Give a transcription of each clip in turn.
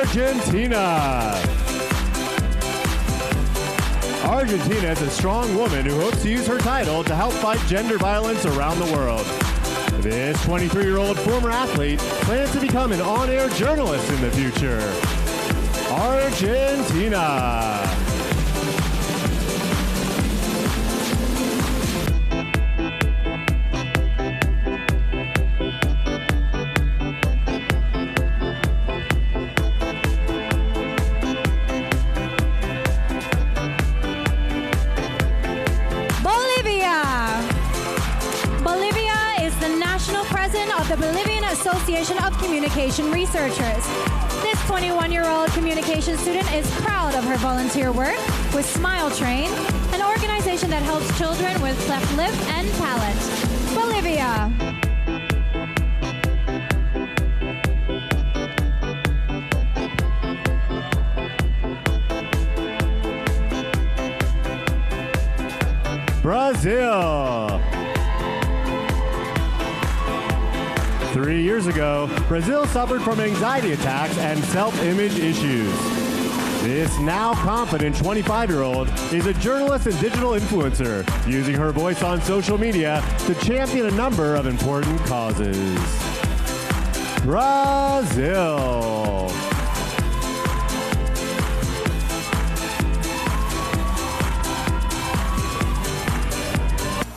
Argentina. Argentina is a strong woman who hopes to use her title to help fight gender violence around the world. This 23-year-old former athlete plans to become an on-air journalist in the future. Argentina. The Bolivian Association of Communication Researchers. This 21-year-old communication student is proud of her volunteer work with Smile Train, an organization that helps children with cleft lip and palate. Bolivia. Brazil. 3 years ago, Brazil suffered from anxiety attacks and self-image issues. This now confident 25-year-old is a journalist and digital influencer, using her voice on social media to champion a number of important causes. Brazil.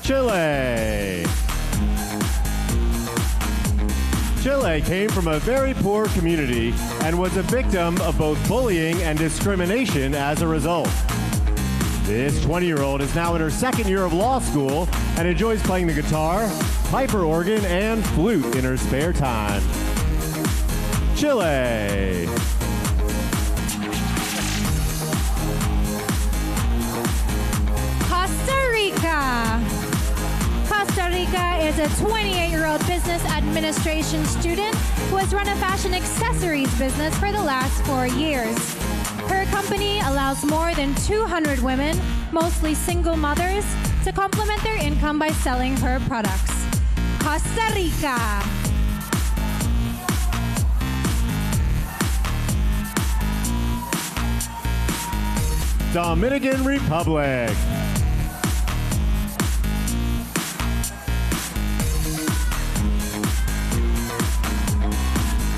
Chile. Chile came from a very poor community and was a victim of both bullying and discrimination as a result. This 20-year-old is now in her second year of law school and enjoys playing the guitar, piper organ, and flute in her spare time. Chile. Costa Rica. Costa Rica is a 28-year-old business administration student who has run a fashion accessories business for the last 4 years. Her company allows more than 200 women, mostly single mothers, to complement their income by selling her products. Costa Rica. Dominican Republic.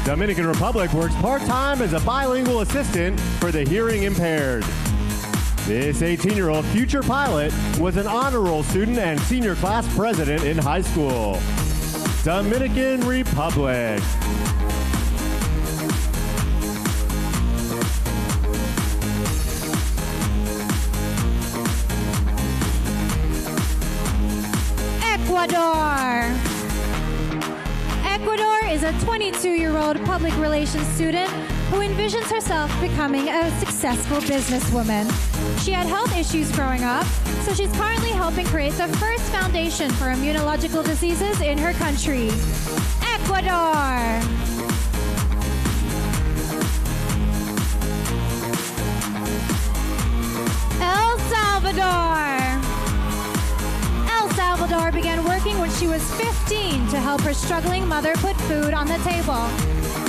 Dominican Republic works part-time as a bilingual assistant for the hearing impaired. This 18-year-old future pilot was an honor roll student and senior class president in high school. Dominican Republic. Ecuador. Ecuador is a 22-year-old public relations student who envisions herself becoming a successful businesswoman. She had health issues growing up, so she's currently helping create the first foundation for immunological diseases in her country. Ecuador. El Salvador. El Salvador began working when she was 15 to help her struggling mother put food on the table.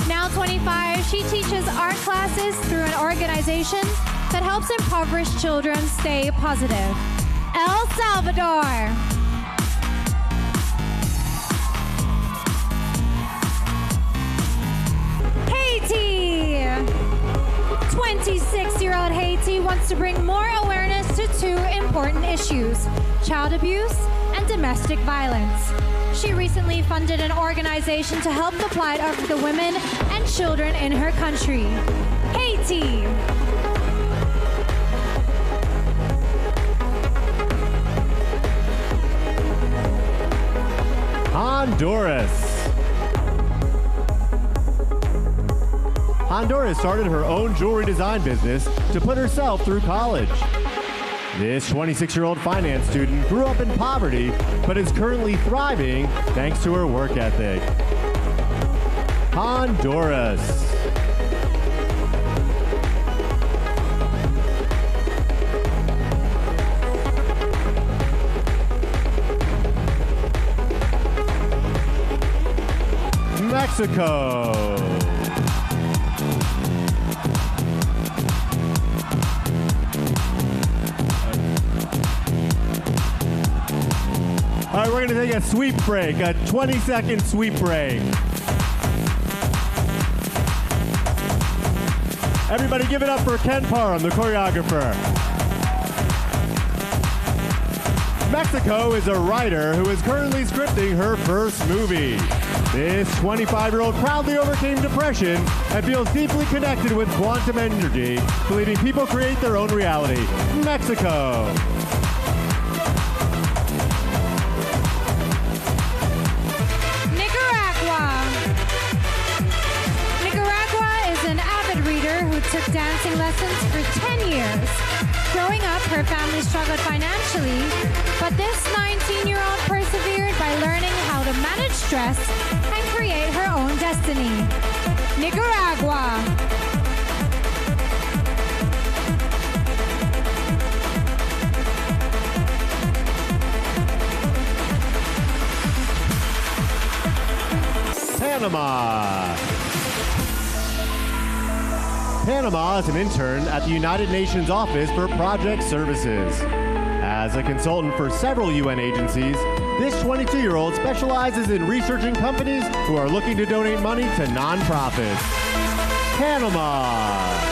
Now 25, she teaches art classes through an organization that helps impoverished children stay positive. El Salvador. Haiti. 26-year-old Haiti wants to bring more awareness to two important issues: child abuse and domestic violence. She recently funded an organization to help the plight of the women and children in her country. Haiti. Honduras. Honduras started her own jewelry design business to put herself through college. This 26-year-old finance student grew up in poverty, but is currently thriving thanks to her work ethic. Honduras. Mexico. All right, we're going to take a sweep break, a 20-second sweep break. Everybody give it up for Ken Parham, the choreographer. Mexico is a writer who is currently scripting her first movie. This 25-year-old proudly overcame depression and feels deeply connected with quantum energy, believing people create their own reality. Mexico. Who took dancing lessons for 10 years. Growing up, her family struggled financially, but this 19-year-old persevered by learning how to manage stress and create her own destiny. Nicaragua. Panama. Panama is an intern at the United Nations Office for Project Services. As a consultant for several UN agencies, this 22-year-old specializes in researching companies who are looking to donate money to nonprofits. Panama.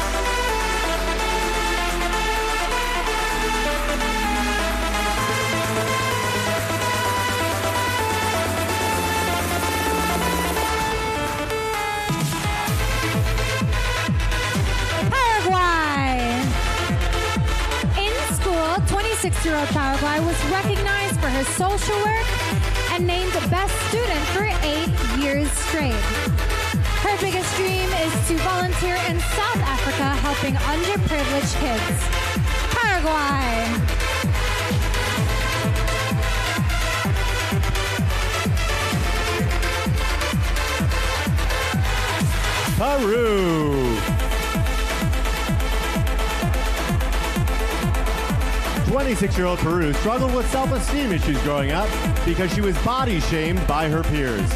Six-year-old Paraguay was recognized for her social work and named best student for 8 years straight. Her biggest dream is to volunteer in South Africa helping underprivileged kids. Paraguay. Peru. 26-year-old Peru struggled with self-esteem issues growing up because she was body shamed by her peers.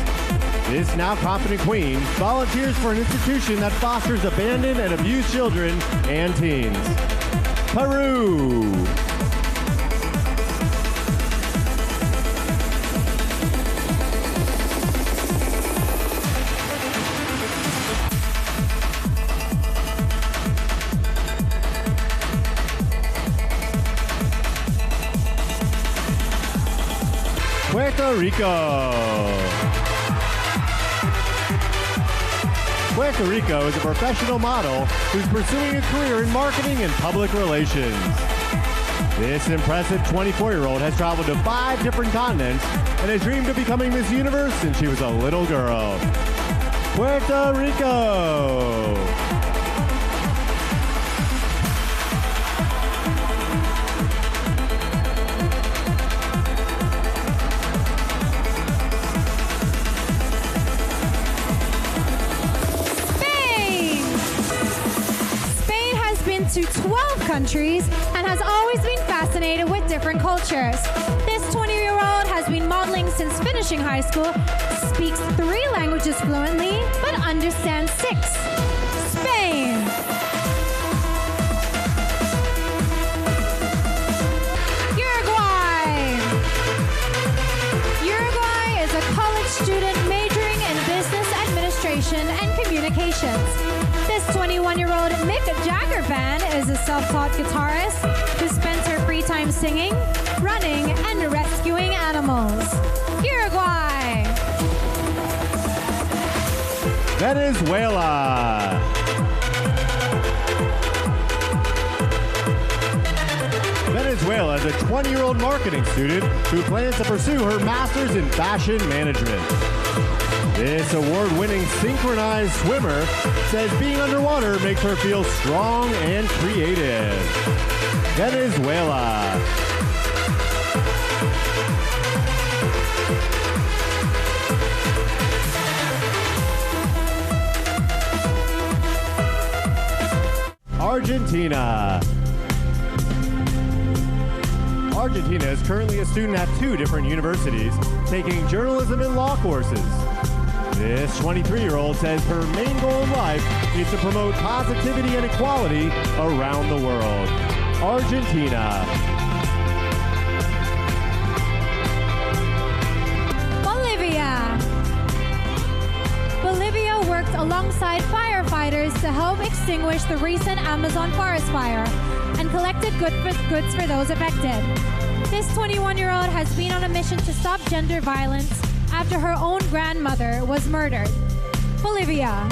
This now confident queen volunteers for an institution that fosters abandoned and abused children and teens. Peru. Puerto Rico. Puerto Rico is a professional model who's pursuing a career in marketing and public relations. This impressive 24-year-old has traveled to 5 different continents and has dreamed of becoming Miss Universe since she was a little girl. Puerto Rico. To 12 countries and has always been fascinated with different cultures. This 20-year-old has been modeling since finishing high school, speaks 3 languages fluently, but understands 6. Spain. Uruguay. Uruguay is a college student majoring in business administration and communications. This 21-year-old Mick Jagger fan is a self-taught guitarist who spends her free time singing, running, and rescuing animals. Uruguay. Venezuela. Venezuela is a 20-year-old marketing student who plans to pursue her master's in fashion management. This award-winning synchronized swimmer says being underwater makes her feel strong and creative. Venezuela. Argentina. Argentina is currently a student at 2 different universities, taking journalism and law courses. This 23-year-old says her main goal in life is to promote positivity and equality around the world. Argentina. worked alongside firefighters to help extinguish the recent Amazon forest fire and collected goods for those affected. This 21-year-old has been on a mission to stop gender violence after her own grandmother was murdered. Bolivia.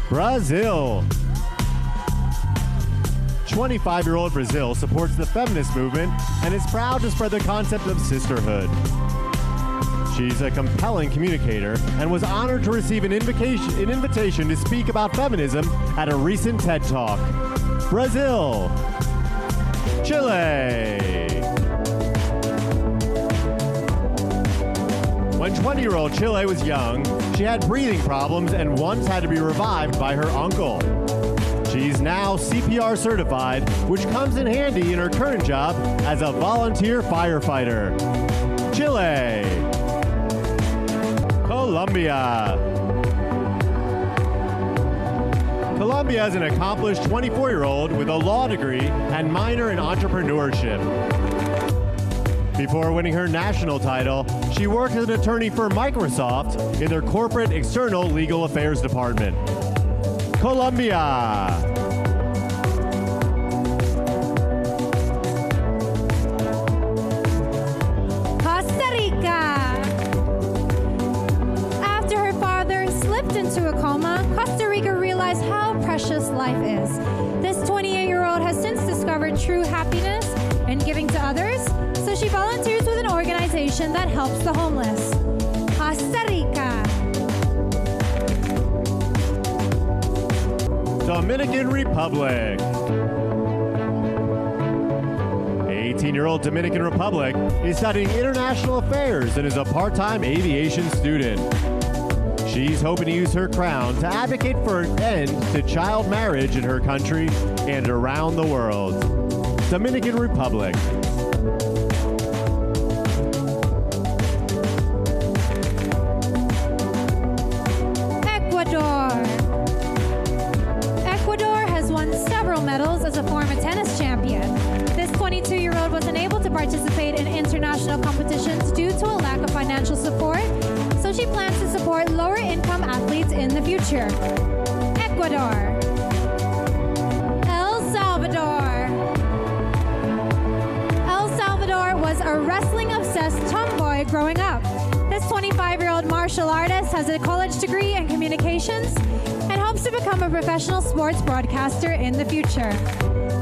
Brazil. 25-year-old Brazil supports the feminist movement and is proud to spread the concept of sisterhood. She's a compelling communicator and was honored to receive an invitation to speak about feminism at a recent TED Talk. Brazil. Chile. When 20-year-old Chile was young, she had breathing problems and once had to be revived by her uncle. She's now CPR certified, which comes in handy in her current job as a volunteer firefighter. Chile. Colombia. Colombia is an accomplished 24-year-old with a law degree and minor in entrepreneurship. Before winning her national title, she worked as an attorney for Microsoft in their corporate external legal affairs department. Colombia. Costa Rica. After her father slipped into a coma, Costa Rica realized how precious life is. This 28-year-old has since discovered true happiness in giving to others, so she volunteers with an organization that helps the homeless. Costa Rica. Dominican Republic. 18-year-old Dominican Republic is studying international affairs and is a part-time aviation student. She's hoping to use her crown to advocate for an end to child marriage in her country and around the world. Dominican Republic. Ecuador has won several medals as a former tennis champion. This 22-year-old was unable to participate in international competitions due to a lack of financial support, so she plans to support lower-income athletes in the future. Ecuador. El Salvador. El Salvador was a wrestling-obsessed tomboy growing up. This 25-year-old martial artist has a college degree in communications and hopes to become a professional sports broadcaster in the future.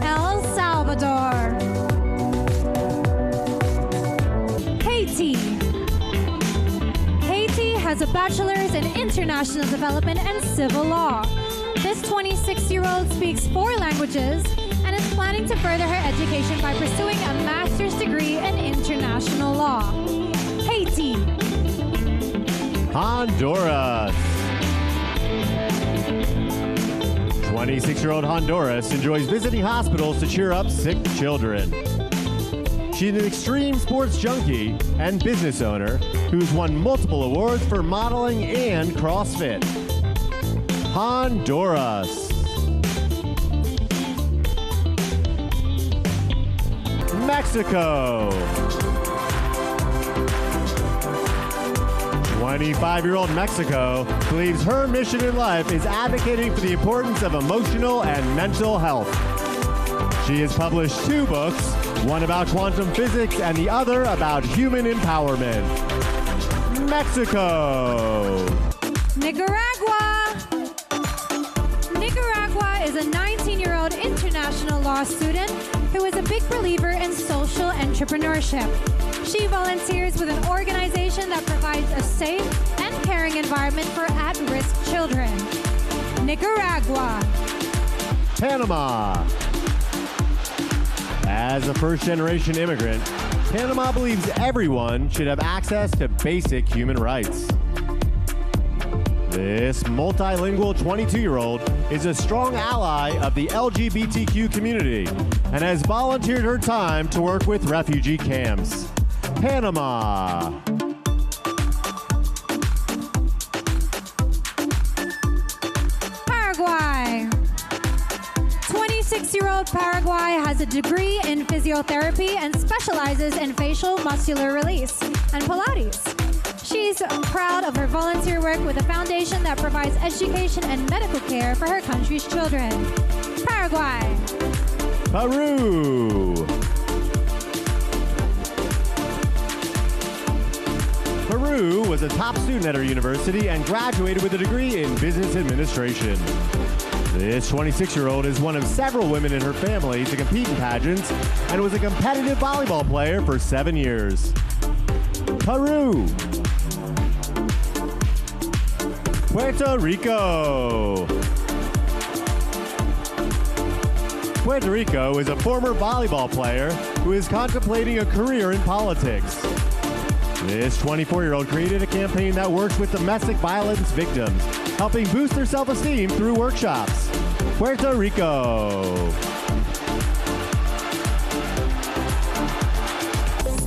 El Salvador. Haiti. Haiti has a bachelor's in international development and civil law. This 26-year-old speaks 4 languages and is planning to further her education by pursuing a master's degree in international law. Haiti. Honduras. 26-year-old Honduras enjoys visiting hospitals to cheer up sick children. She's an extreme sports junkie and business owner who's won multiple awards for modeling and CrossFit. Honduras. Mexico. 25-year-old Mexico believes her mission in life is advocating for the importance of emotional and mental health. She has published 2 books, one about quantum physics and the other about human empowerment. Mexico. Nicaragua. Nicaragua is a 19-year-old international law student who is a big believer in social entrepreneurship. She volunteers with an organization that provides a safe and caring environment for at-risk children. Nicaragua. Panama. As a first-generation immigrant, Panama believes everyone should have access to basic human rights. This multilingual 22-year-old is a strong ally of the LGBTQ community and has volunteered her time to work with refugee camps. Panama. Paraguay. 26-year-old Paraguay has a degree in physiotherapy and specializes in facial muscular release and Pilates. She She's proud of her volunteer work with a foundation that provides education and medical care for her country's children. Paraguay. Peru. Peru was a top student at her university and graduated with a degree in business administration. This 26-year-old is one of several women in her family to compete in pageants and was a competitive volleyball player for 7 years. Peru. Puerto Rico. Puerto Rico is a former volleyball player who is contemplating a career in politics. This 24-year-old created a campaign that works with domestic violence victims, helping boost their self-esteem through workshops. Puerto Rico.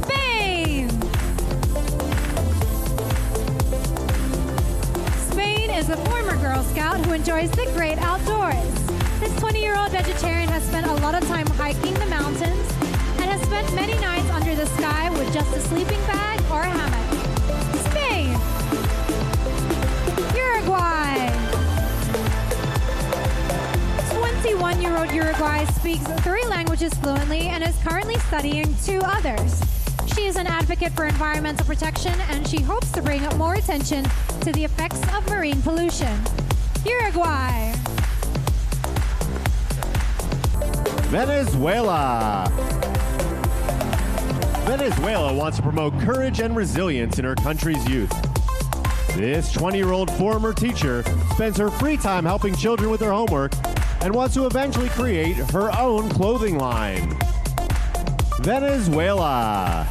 Spain. Spain is a former Girl Scout who enjoys the great outdoors. This 20-year-old vegetarian has spent a lot of time hiking the mountains and has spent many nights under the sky with just a sleeping bag or a hammock. Spain. Uruguay. 21-year-old Uruguay speaks 3 languages fluently and is currently studying 2 others. She is an advocate for environmental protection and she hopes to bring more attention to the effects of marine pollution. Uruguay. Venezuela. Venezuela wants to promote courage and resilience in her country's youth. This 20-year-old former teacher spends her free time helping children with their homework and wants to eventually create her own clothing line. Venezuela.